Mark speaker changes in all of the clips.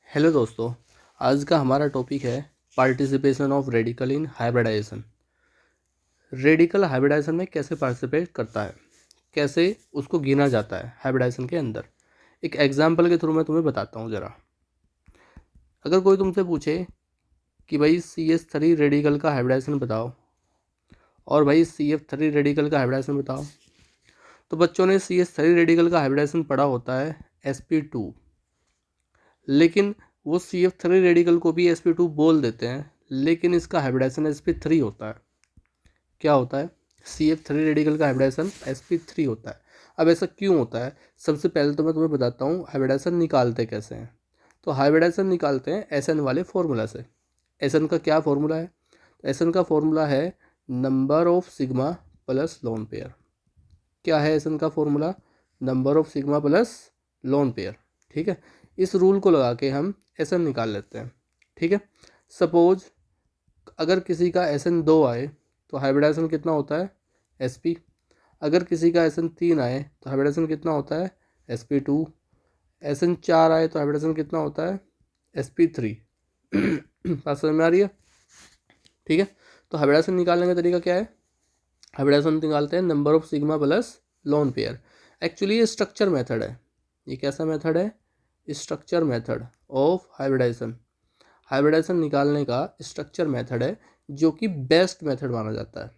Speaker 1: Hello दोस्तों, आज का हमारा टॉपिक है participation of radical in hybridisation. Radical hybridisation में कैसे पार्टिसिपेट करता है, कैसे उसको गिना जाता है हाइब्रिडाइजेशन के अंदर। एक एग्जांपल के थ्रू मैं तुम्हें बताता हूँ ज़रा। अगर कोई तुमसे पूछे कि भाई CH3 रेडिकल का हाइब्रिडाइजेशन बताओ और भाई CF3 रेडिकल का हाइब्रिडाइजेशन बताओ, तो बच्चों ने CH3 रेडिकल का हाइब्रिडाइजेशन पढ़ा होता है sp2, लेकिन वो CF3 रेडिकल को भी sp2 बोल देते हैं, लेकिन इसका हाइब्रिडाइजेशन sp3 होता है। क्या होता है? CF3 रेडिकल का हाइब्रिडाइजेशन sp3 होता है। अब ऐसा क्यों होता है? सबसे पहले तो मैं तुम्हें बताता हूँ हाइब्रिडाइजेशन निकालते कैसे हैं। तो हाइब्रिडाइजेशन निकालते हैं SN वाले फॉर्मूला से। SN का क्या फॉर्मूला है? तो SN का फॉर्मूला है number of sigma plus lone pair. क्या है SN का formula? Number of sigma plus lone pair. ठीक है, इस रूल को लगा के हम SN निकाल लेते हैं। ठीक है, सपोज अगर किसी का SN 2 आए तो हाइब्रिडाइजेशन कितना होता है? sp। अगर किसी का SN 3 आए तो हाइब्रिडाइजेशन कितना होता है? sp2। SN 4 आए तो हाइब्रिडाइजेशन कितना होता है? sp3। बात समझ में आ रही है? ठीक है, तो हाइब्रिडाइजेशन निकालने का तरीका क्या है? हाइब्रिडाइजेशन निकालते हैं number of sigma plus lone pair. Actually ये स्ट्रक्चर मेथड है। ये कैसा मेथड है? Structure method of hybridisation. Hybridisation निकालने का स्ट्रक्चर मेथड है, जो कि बेस्ट मेथड माना जाता है।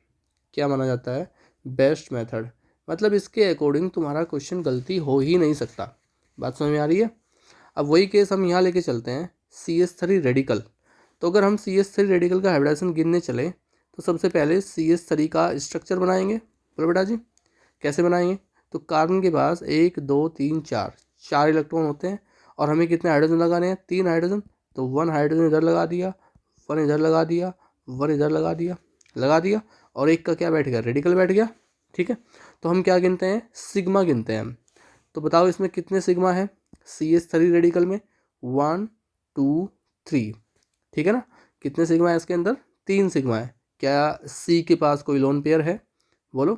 Speaker 1: क्या माना जाता है? Best method. मतलब इसके अकॉर्डिंग तुम्हारा क्वेश्चन गलती हो ही नहीं सकता। बात समझ में आ रही है? अब वही केस हम यहाँ लेके चलते हैं CH3 रेडिकल। तो अगर हम CH3 रेडिकल का हाइब्रिडाइजेशन गिनने चले तो सबसे पहले CH3 का स्ट्रक्चर बनाएंगे। बोलो बेटा जी, कैसे बनाएंगे? तो कार्बन के पास 1 2 3 4 4 इलेक्ट्रॉन होते हैं और हमें कितने हाइड्रोजन लगाने हैं? 3 हाइड्रोजन। तो 1 हाइड्रोजन इधर लगा दिया, 1 इधर लगा दिया, 1 इधर लगा दिया और एक का क्या बैठ गया? रेडिकल बैठ गया। ठीक है, तो हम क्या गिनते हैं? सिग्मा गिनते हैं हम। तो बताओ इसमें कितने सिग्मा है CH3 रेडिकल में? 1 2 3। ठीक है ना? कितने सिग्मा है इसके अंदर? 3 सिग्मा है। क्या C के पास कोई लोन पेयर है? बोलो।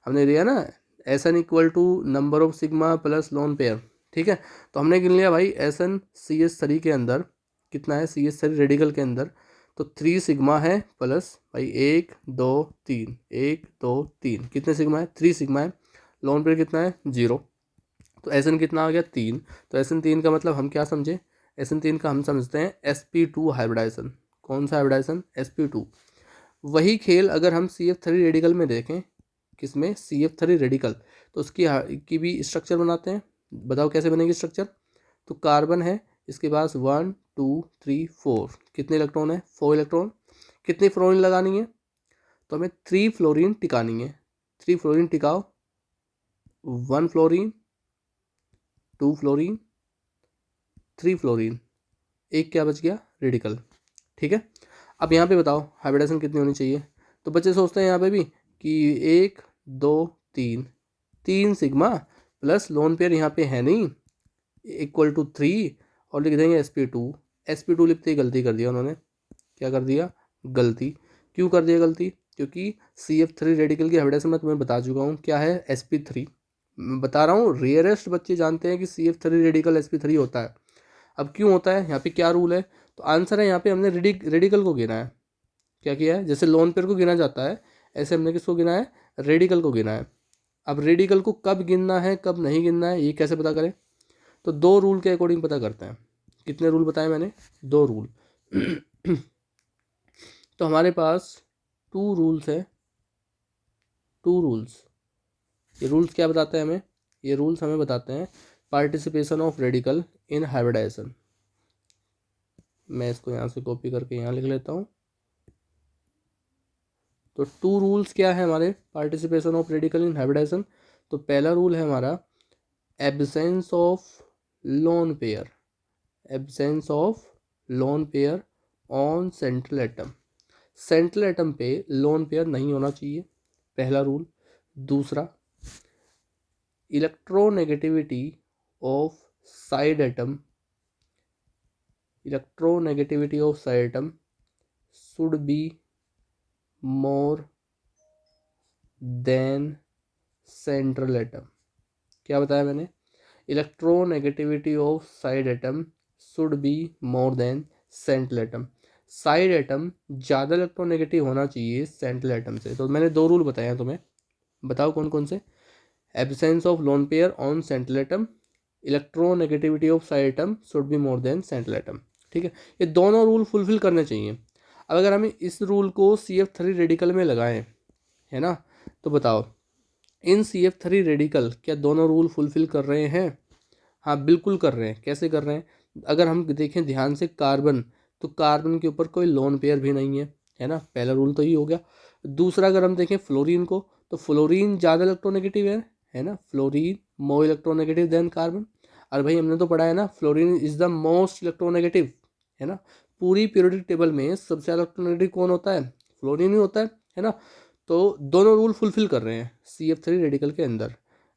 Speaker 1: हमने लिया ना SN equal to number of sigma plus lone pair. ठीक है, तो हमने गिन लिया भाई SN CH3 के अंदर कितना है? CH3 रेडिकल के अंदर तो 3 सिग्मा है प्लस भाई 1 2 3, 1 2 3। कितने सिग्मा है? 3 सिग्मा है। लोन पेयर कितना है? 0। तो SN कितना आ गया? 3। तो SN3 का मतलब हम क्या समझे? SN3 का हम समझते हैं sp2 हाइब्रिडाइजेशन। कौन सा हाइब्रिडाइजेशन? sp2। वही खेल अगर हम CF3 रेडिकल में देखें, किसमें? CF3 रेडिकल, तो उसकी की भी स्ट्रक्चर बनाते हैं। बताओ कैसे बनेगी स्ट्रक्चर? तो कार्बन है, इसके पास 1 2 3 4। कितने इलेक्ट्रॉन है? 4 इलेक्ट्रॉन। कितनी फ्लोरीन लगानी है? तो हमें 3 फ्लोरीन टिकानी है। 3 फ्लोरीन टिकाओ। 1 fluorine, 2 fluorine, 3 fluorine. एक क्या बच गया? रेडिकल। ठीक है, अब यहाँ पे बताओ हाइब्रिडेशन कितनी होनी चाहिए? तो बच्चे सोचते हैं यहाँ पे भी कि 1 2 3, 3 सिग्मा प्लस लोन पेयर यहाँ पे है नहीं, इक्वल टू 3 और लिख देंगे sp2। sp2 लिखते ही गलती कर दिया उन्होंने। क्या कर दिया? गलती। क्यों कर दिया गलती? क्योंकि CF3 रेडिकल की हाइब्रिडेशन मैं तुम्हें बता चुका हूँ क्या है? sp3। मैं बता रहा हूँ, रेयरेस्ट बच्चे जानते हैं कि CF3 रेडिकल sp3 होता है। अब क्यों होता है? यहाँ पे क्या रूल है? तो आंसर है यहाँ पे हमने रेडिकल को गिना है। क्या किया है? जैसे लोन पेयर को गिना जाता है, ऐसे हमने किसको गिना है? रेडिकल को गिना है। अब रेडिकल को कब गिनना है कब नहीं गिनना है ये कैसे पता करें? तो 2 रूल के अकॉर्डिंग पता करते हैं। कितने रूल बताए मैंने? 2 रूल। तो हमारे पास 2 रूल्स है। 2 रूल्स। ये रूल्स क्या बताते हैं हमें? ये रूल्स हमें बताते हैं participation of radical in hybridisation. मैं इसको यहाँ से कॉपी करके यहाँ लिख लेता हूँ। तो 2 रूल्स क्या है हमारे participation of radical in hybridisation? तो पहला रूल है हमारा absence of lone pair. Absence of lone pair on central atom. Central atom पे लोन पेयर नहीं होना चाहिए, पहला रूल। दूसरा, electronegativity of side atom. Electronegativity of side atom should be more than central atom. क्या बताया मैंने? Electronegativity of side atom should be more than central atom. Side atom ज़्यादा इलेक्ट्रोनेगेटिव होना चाहिए सेंट्रल एटम से। तो मैंने 2 रूल बताए हैं तुम्हें, बताओ कौन कौन से। Absence of lone pair on central atom, electronegativity of side atom should be more than central atom. ठीक है, ये दोनों रूल फुलफिल करने चाहिए। अब अगर हम इस रूल को CF3 रेडिकल में लगाएं, है ना, तो बताओ इन CF3 रेडिकल क्या दोनों रूल फुलफिल कर रहे हैं? हाँ बिल्कुल कर रहे हैं। कैसे कर रहे हैं? अगर हम देखें ध्यान से कार्बन, तो कार्बन के ऊपर कोई लोन पेयर भी नहीं है ना, पहला रूल तो ये हो गया। दूसरा अगर हम देखें फ्लोरीन को, तो फ्लोरीन ज़्यादा इलेक्ट्रोनेगेटिव है ना, fluorine more electronegative than carbon. अरे भाई हमने तो पढ़ा है ना, fluorine is the most electronegative, है ना। पूरी पीरियोडिक टेबल में सबसे ज़्यादा इलेक्ट्रोनेगेटिव कौन होता है? फ्लोरीन ही होता है ना। तो दोनों रूल फुलफिल कर रहे हैं CF3 रेडिकल के अंदर।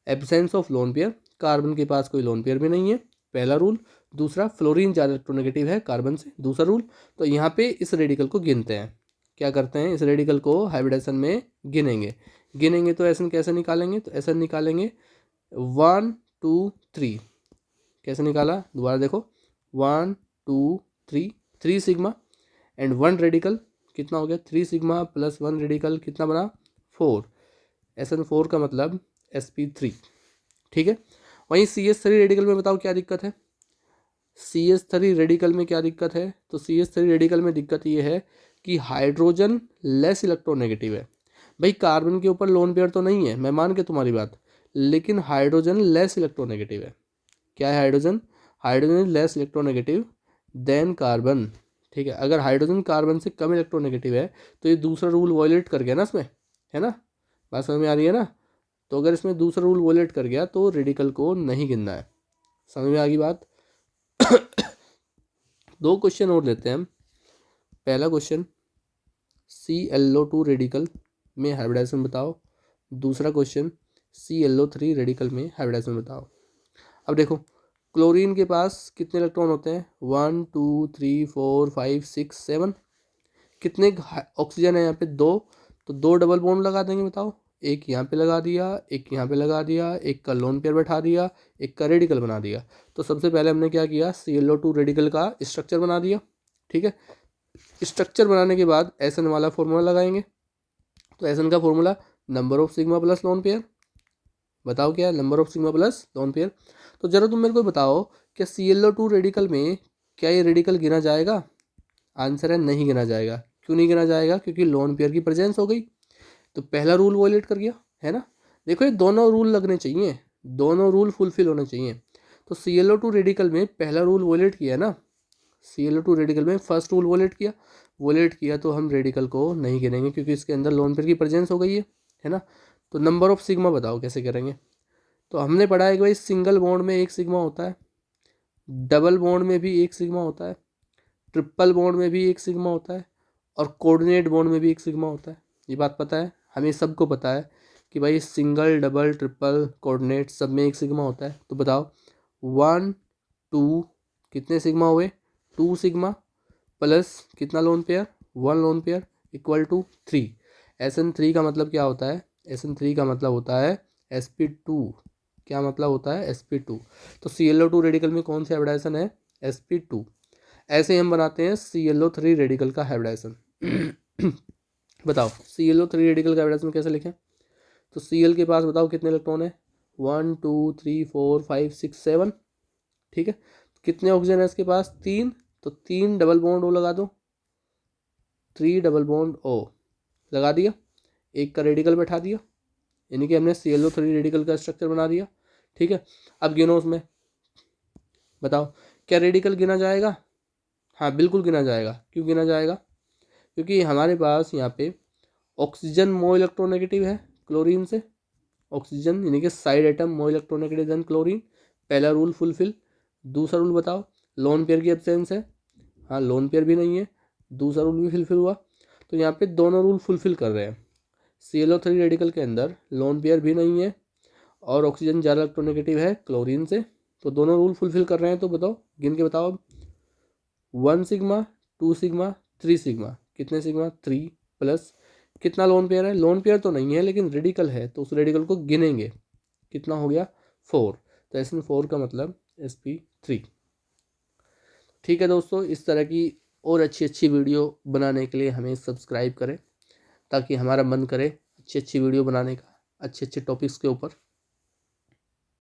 Speaker 1: Absence of lone pair, carbon के पास कोई लोन पेयर भी नहीं है, पहला रूल। दूसरा फ्लोरीन ज़्यादा इलेक्ट्रोनेगेटिव है कार्बन से, दूसरा रूल। तो यहाँ पे इस रेडिकल को गिनते हैं। क्या करते हैं? इस रेडिकल को हाइब्रिडेशन में गिनेंगे तो एसन कैसे निकालेंगे? तो एसन निकालेंगे 1 2 3। कैसे निकाला? दोबारा देखो, 1 2 3, 3 सिग्मा एंड 1 रेडिकल कितना हो गया? 3 सिग्मा प्लस 1 रेडिकल कितना बना? 4। SN4 का मतलब sp3। ठीक है, वहीं CH3 रेडिकल में बताओ क्या दिक्कत है? CH3 रेडिकल में क्या दिक्कत है? तो CH3 रेडिकल में दिक्कत ये है कि हाइड्रोजन लेस इलेक्ट्रोनेगेटिव है। भाई कार्बन के ऊपर लोन पेयर तो नहीं है, मैं मान के तुम्हारी बात, लेकिन हाइड्रोजन लेस इलेक्ट्रोनेगेटिव है। क्या है hydrogen? Hydrogen less electronegative than carbon. ठीक है, अगर हाइड्रोजन कार्बन से कम इलेक्ट्रोनेगेटिव है तो ये दूसरा रूल वॉयलेट कर गया ना इसमें, है ना, बात समझ में आ रही है ना। तो अगर इसमें दूसरा रूल वॉयलेट कर गया तो रेडिकल को नहीं गिनना है। समझ में आ गई बात? 2 क्वेश्चन और लेते हैं हम। पहला क्वेश्चन, ClO2 रेडिकल में हाइब्रिडाइजेशन बताओ। दूसरा क्वेश्चन, ClO3 रेडिकल में हाइब्रिडाइजेशन बताओ। अब देखो क्लोरीन के पास कितने इलेक्ट्रॉन होते हैं? 1 2 3 4 5 6 7। कितने ऑक्सीजन है यहाँ पे? 2। तो 2 डबल बॉन्ड लगा देंगे, बताओ। एक यहाँ पे लगा दिया, एक यहाँ पे लगा दिया, एक का लोन पेयर बैठा दिया, एक का रेडिकल बना दिया। तो सबसे पहले हमने क्या किया? ClO2 रेडिकल का स्ट्रक्चर बना दिया। ठीक है, स्ट्रक्चर बनाने के बाद SN वाला फॉर्मूला लगाएंगे। तो SN का formula number of sigma plus lone pair. बताओ क्या है? Number of sigma plus lone pair. तो जरा तुम मेरे को बताओ, क्या ClO2 रेडिकल में क्या ये रेडिकल गिना जाएगा? आंसर है नहीं गिना जाएगा। क्यों नहीं गिना जाएगा? क्योंकि लोन पेयर की प्रेजेंस हो गई। तो पहला रूल वॉयलेट कर गया, है ना। देखो ये दोनों रूल लगने चाहिए, दोनों रूल फुलफिल होने चाहिए। तो ClO2 रेडिकल में पहला रूल वॉयलेट किया ना, ClO2 रेडिकल में फर्स्ट रूल वॉयलेट किया तो हम रेडिकल को नहीं गिनेंगे क्योंकि इसके अंदर लोन पेयर की प्रेजेंस हो गई है ना। तो नंबर ऑफ सिग्मा बताओ कैसे करेंगे? तो हमने पढ़ा है कि भाई सिंगल बॉन्ड में 1 सिग्मा होता है, डबल बॉन्ड में भी 1 सिग्मा होता है, ट्रिपल बॉन्ड में भी 1 सिग्मा होता है, और कोऑर्डिनेट बॉन्ड में भी 1 सिग्मा होता है। ये बात पता है, हमें सबको पता है कि भाई सिंगल डबल ट्रिपल कोऑर्डिनेट सब में 1 सिग्मा होता है। तो बताओ 1 2 कितने सिग्मा हुए? 2 सिग्मा प्लस कितना lone pair? 1 lone pair equal to 3। SN3 का मतलब क्या होता है? SN3 का मतलब होता है sp2। क्या मतलब होता है? sp2। तो ClO2 रेडिकल में कौन सी हाइब्रिडाइजेशन है? sp2। ऐसे ही हम बनाते हैं ClO3 रेडिकल का हाइब्रिडाइजेशन। बताओ ClO3 रेडिकल का हाइब्रिडाइजेशन कैसे लिखें? तो Cl के पास बताओ कितने इलेक्ट्रॉन है? 1 2 3 4 5 6 7। ठीक है, कितने ऑक्सीजन है इसके पास? 3। तो 3 डबल बॉन्ड ओ लगा दो, 3 डबल बॉन्ड ओ लगा दिया, एक का रेडिकल बैठा दिया, यानी कि हमने ClO3 रेडिकल का स्ट्रक्चर बना दिया। ठीक है, अब गिनो उसमें, बताओ क्या रेडिकल गिना जाएगा? हाँ बिल्कुल गिना जाएगा। क्यों गिना जाएगा? क्योंकि हमारे पास यहाँ पे ऑक्सीजन मोर इलेक्ट्रोनेगेटिव है क्लोरीन से। ऑक्सीजन यानी कि side atom more electronegative than chlorine. पहला रूल फुलफिल। दूसरा रूल बताओ, लोन पेयर की एब्सेंस है। हाँ लोन पेयर भी नहीं है, दूसरा रूल भी फुलफिल हुआ। तो यहाँ पे दोनों रूल फुलफिल कर रहे हैं। ClO3 रेडिकल के अंदर लोन पेयर भी नहीं है और ऑक्सीजन ज़्यादा इलेक्ट्रोनेगेटिव है क्लोरीन से, तो दोनों रूल फुलफिल कर रहे हैं। तो बताओ, गिन के बताओ अब। 1 सिग्मा 2 सिग्मा 3 सिग्मा, कितने सिग्मा? 3 प्लस कितना लोन पेयर है? लोन पेयर तो नहीं है लेकिन रेडिकल है, तो उस रेडिकल को गिनेंगे। कितना हो गया? 4। तो SN4 का मतलब sp3। ठीक है दोस्तों, इस तरह की और अच्छी अच्छी वीडियो बनाने के लिए हमें सब्सक्राइब करें, ताकि हमारा मन करे अच्छी अच्छी वीडियो बनाने का, अच्छे अच्छे टॉपिक्स के ऊपर।